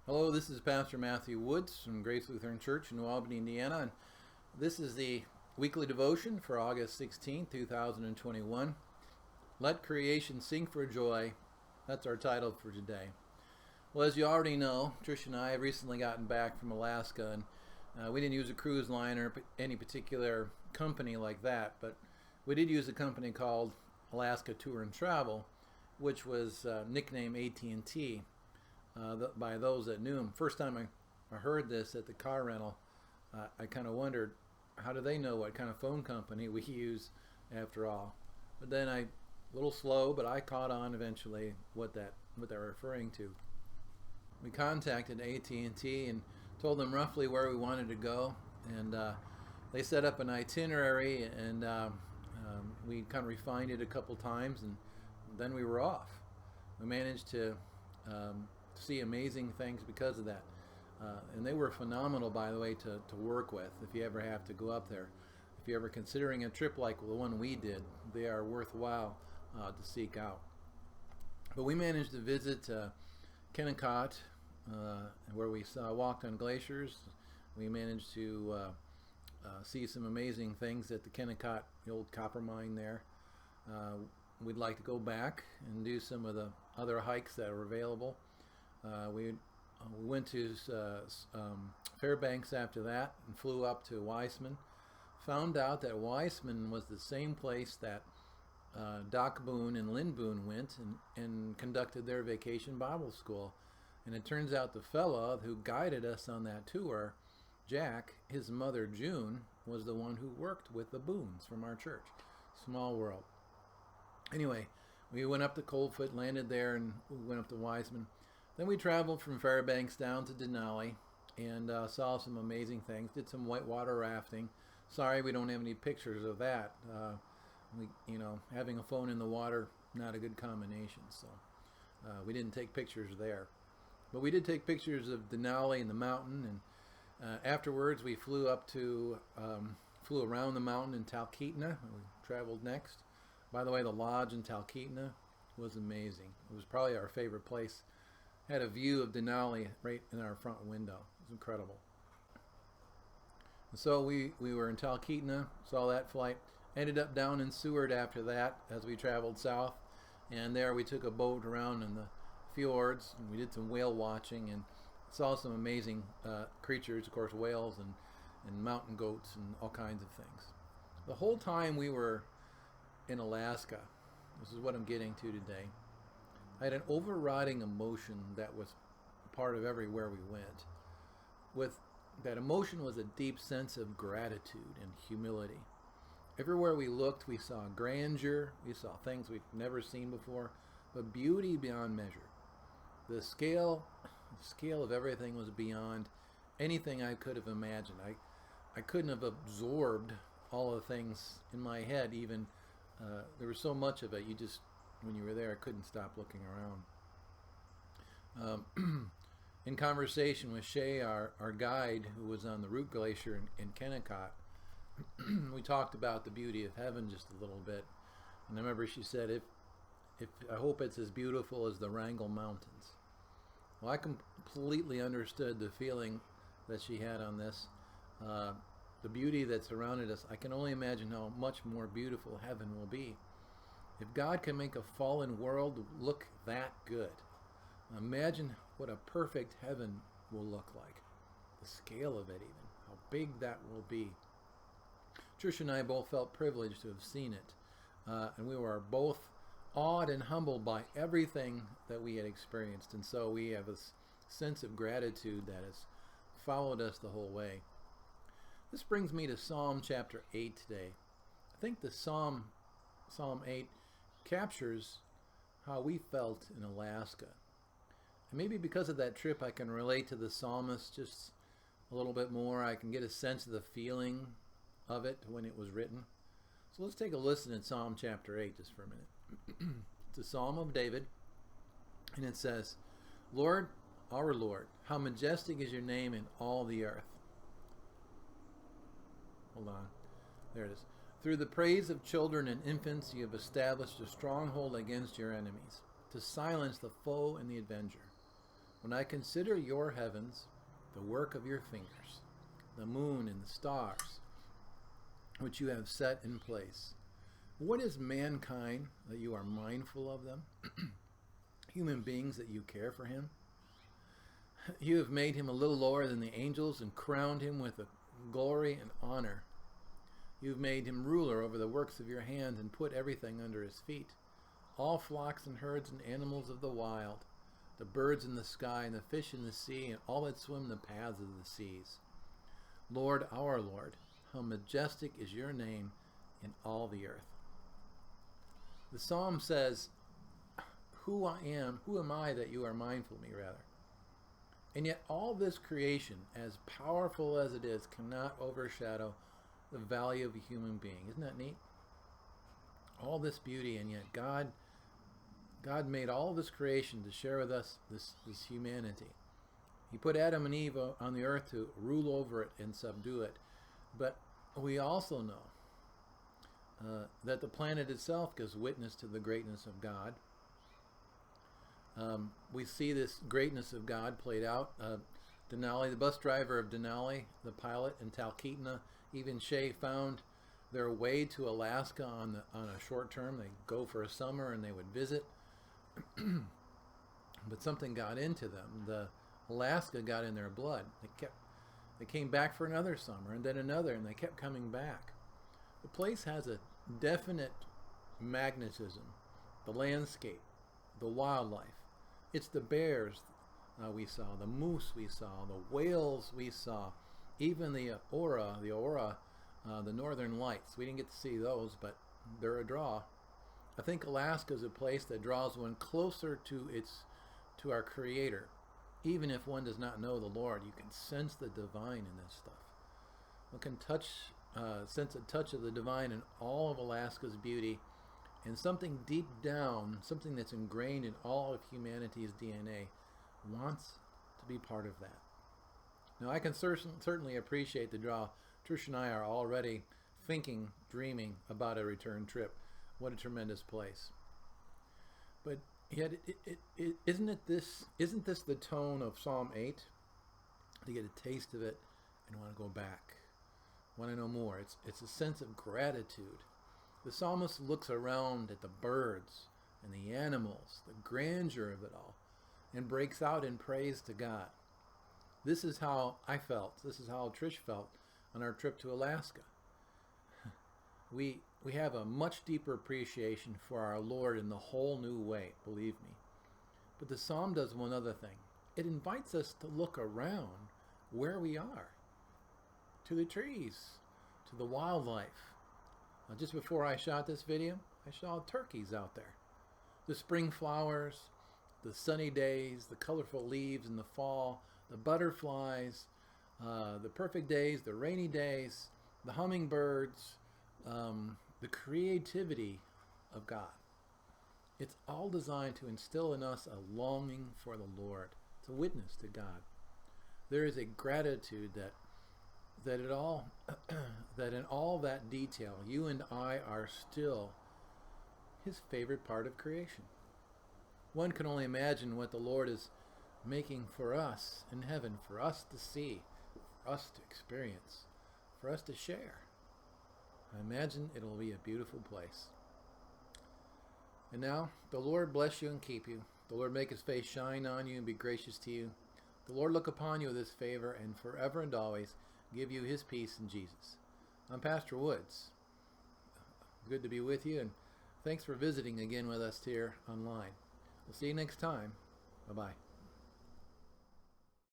Hello, this is Pastor Matthew Woods from Grace Lutheran Church in New Albany, Indiana, and this is the weekly devotion for August 16, 2021. Let Creation Sing for Joy. That's our title for today. Well, as you already know, Trish and I have recently gotten back from Alaska, and we didn't use a cruise line or any particular company like that, but we did use a company called Alaska Tour and Travel, which was nicknamed AT&T. By those that knew him. First time I heard this at the car rental, I kind of wondered, how do they know what kind of phone company we use after all? But then a little slow, but I caught on eventually what they're referring to. We contacted AT&T and told them roughly where we wanted to go, and they set up an itinerary, and we kind of refined it a couple times, and then we were off. We managed to see amazing things because of that. And they were phenomenal, by the way, to work with if you ever have to go up there. If you're ever considering a trip like the one we did, they are worthwhile to seek out. But we managed to visit Kennecott, where we walked on glaciers. We managed to see some amazing things at the Kennecott, the old copper mine there. We'd like to go back and do some of the other hikes that are available. We went to Fairbanks after that and flew up to Weissman. Found out that Weissman was the same place that Doc Boone and Lynn Boone went and conducted their vacation Bible school. And it turns out the fella who guided us on that tour, Jack, his mother June, was the one who worked with the Boones from our church. Small world. Anyway, we went up to Coldfoot, landed there, and we went up to Weissman. Then we traveled from Fairbanks down to Denali and saw some amazing things. Did some whitewater rafting. Sorry, we don't have any pictures of that. Having a phone in the water, not a good combination. So we didn't take pictures there. But we did take pictures of Denali and the mountain. And afterwards, we flew around the mountain in Talkeetna. We traveled next. By the way, the lodge in Talkeetna was amazing. It was probably our favorite place. Had a view of Denali right in our front window. It was incredible. And so we were in Talkeetna, saw that flight, ended up down in Seward after that as we traveled south, and there we took a boat around in the fjords, and we did some whale watching and saw some amazing creatures, of course, whales and mountain goats and all kinds of things. The whole time we were in Alaska, this is what I'm getting to today, I had an overriding emotion that was part of everywhere we went. With that emotion was a deep sense of gratitude and humility. Everywhere we looked, we saw grandeur, we saw things we'd never seen before, but beauty beyond measure. The scale of everything was beyond anything I could have imagined. I couldn't have absorbed all of the things in my head. Even there was so much of it. When you were there, I couldn't stop looking around. In conversation with Shay, our guide, who was on the Root Glacier in Kennecott, we talked about the beauty of heaven just a little bit. And I remember she said, "If I hope it's as beautiful as the Wrangell Mountains." Well, I completely understood the feeling that she had on this. The beauty that surrounded us, I can only imagine how much more beautiful heaven will be. If God can make a fallen world look that good, imagine what a perfect heaven will look like. The scale of it even, how big that will be. Trish and I both felt privileged to have seen it. And we were both awed and humbled by everything that we had experienced. And so we have a sense of gratitude that has followed us the whole way. This brings me to Psalm chapter 8 today. I think the Psalm 8 captures how we felt in Alaska. And maybe because of that trip, I can relate to the psalmist just a little bit more. I can get a sense of the feeling of it when it was written. So let's take a listen in Psalm chapter 8 just for a minute. It's a psalm of David, and it says, "Lord, our Lord, how majestic is your name in all the earth." Hold on. There it is. "Through the praise of children and infants, you have established a stronghold against your enemies, to silence the foe and the avenger. When I consider your heavens, the work of your fingers, the moon and the stars, which you have set in place. What is mankind that you are mindful of them? Human beings that you care for him? You have made him a little lower than the angels and crowned him with glory and honor. You have made him ruler over the works of your hands and put everything under his feet, all flocks and herds and animals of the wild, the birds in the sky and the fish in the sea and all that swim the paths of the seas. Lord, our Lord, how majestic is your name in all the earth. The psalm says, who am I that you are mindful of me, rather? And yet all this creation, as powerful as it is, cannot overshadow the value of a human being. Isn't that neat? All this beauty, and yet God made all this creation to share with us this humanity. He put Adam and Eve on the earth to rule over it and subdue it. But we also know that the planet itself gives witness to the greatness of God. We see this greatness of God played out. Denali, the bus driver of Denali, the pilot in Talkeetna, even Shay found their way to Alaska on a short term. They go for a summer and they would visit. But something got into them. The Alaska got in their blood. They came back for another summer and then another, and they kept coming back. The place has a definite magnetism. The landscape, the wildlife. It's the bears we saw, the moose we saw, the whales we saw, even the aurora, the northern lights. We didn't get to see those, but they're a draw. I think Alaska is a place that draws one closer to our Creator. Even if one does not know the Lord, you can sense the divine in this stuff. One can sense a touch of the divine in all of Alaska's beauty, and something deep down, something that's ingrained in all of humanity's DNA, wants to be part of that. Now, I can certainly appreciate the draw. Trish and I are already thinking, dreaming about a return trip. What a tremendous place. But yet, isn't this the tone of Psalm 8? To get a taste of it and want to go back, want to know more. It's a sense of gratitude. The psalmist looks around at the birds and the animals, the grandeur of it all, and breaks out in praise to God. This is how I felt. This is how Trish felt on our trip to Alaska. We have a much deeper appreciation for our Lord in the whole new way, believe me. But the psalm does one other thing. It invites us to look around where we are, to the trees, to the wildlife. Just before I shot this video, I saw turkeys out there. The spring flowers, the sunny days, the colorful leaves in the fall, the butterflies, the perfect days, the rainy days, the hummingbirds, the creativity of God. It's all designed to instill in us a longing for the Lord, to witness to God. There is a gratitude that in all that detail, you and I are still His favorite part of creation. One can only imagine what the Lord is making for us in heaven, for us to see, for us to experience, for us to share. I imagine it'll be a beautiful place. And now, the Lord bless you and keep you. The Lord make His face shine on you and be gracious to you. The Lord look upon you with His favor and forever and always give you His peace in Jesus. I'm Pastor Woods. Good to be with you, and thanks for visiting again with us here online. We'll see you next time. Bye-bye.